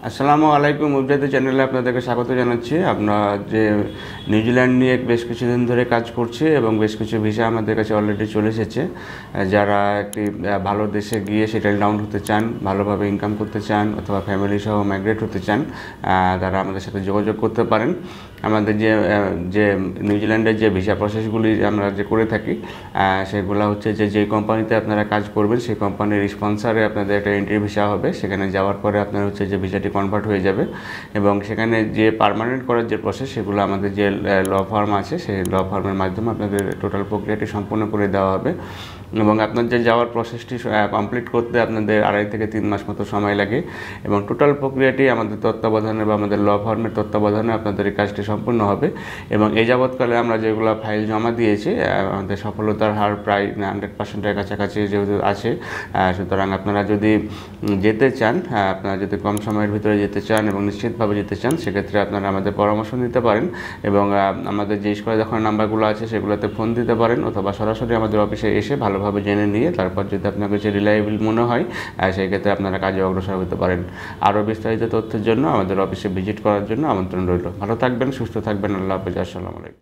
আসসালামু আলাইকুম, উবজাতি চ্যানেলে আপনাদেরকে স্বাগত জানাচ্ছি। আমরা যে নিউজিল্যান্ড নিয়ে বেশ কিছুদিন ধরে কাজ করছি এবং বেশ কিছু ভিসা আমাদের কাছে অলরেডি চলে এসেছে। যারা একটি ভালো দেশে গিয়ে সেটেল ডাউন হতে চান, ভালোভাবে ইনকাম করতে চান অথবা ফ্যামিলি সহ মাইগ্রেট হতে চান, তারা আমাদের সাথে যোগাযোগ করতে পারেন। আমাদের যে নিউজিল্যান্ডের যে ভিসা প্রসেসগুলি আমরা যে করে থাকি, সেগুলো হচ্ছে যে কোম্পানিতে আপনারা কাজ করবেন সেই কোম্পানির স্পন্সারে আপনাদের একটা এন্ট্রি ভিসা হবে। সেখানে যাওয়ার পরে আপনার হচ্ছে যে ভিসাটি কনভার্ট হয়ে যাবে এবং সেখানে যে পার্মানেন্ট করার যে প্রসেস, সেগুলো আমাদের যে ল ফার্ম আছে সেই ল ফার্মের মাধ্যমে আপনাদের টোটাল প্রক্রিয়াটি সম্পূর্ণ করে দেওয়া হবে এবং আপনার যে যাওয়ার প্রসেসটি কমপ্লিট করতে আপনাদের 2.5 থেকে 3 মাস মতো সময় লাগে এবং টোটাল প্রক্রিয়াটি আমাদের তত্ত্বাবধানে বা আমাদের ল ফার্মের তত্ত্বাবধানে আপনাদের এই কাজটি সম্পূর্ণ হবে। এবং এই যাবৎকালে আমরা যেগুলো ফাইল জমা দিয়েছি, আমাদের সফলতার হার প্রায় 100%-এর কাছাকাছি যেহেতু আছে। সুতরাং আপনারা যদি যেতে চান, আপনারা যদি কম সময়ের ভিতরে যেতে চান এবং নিশ্চিতভাবে যেতে চান, সেক্ষেত্রে আপনারা আমাদের পরামর্শ নিতে পারেন এবং আমাদের যে স্ক্রিনে দেখানো নাম্বারগুলো আছে সেগুলোতে ফোন দিতে পারেন অথবা সরাসরি আমাদের অফিসে এসে ভালোভাবে জেনে নিয়ে তারপর যদি আপনার কাছে রিলায়েবল মনে হয়, সেই ক্ষেত্রে আপনারা কাজে অগ্রসর হতে পারেন। আরও বিস্তারিত তথ্যের জন্য আমাদের অফিসে ভিজিট করার জন্য আমন্ত্রণ রইল। ভালো থাকবেন, সুস্থ থাকবেন। আল্লাহ হাফেজ। আসসালামু আলাইকুম।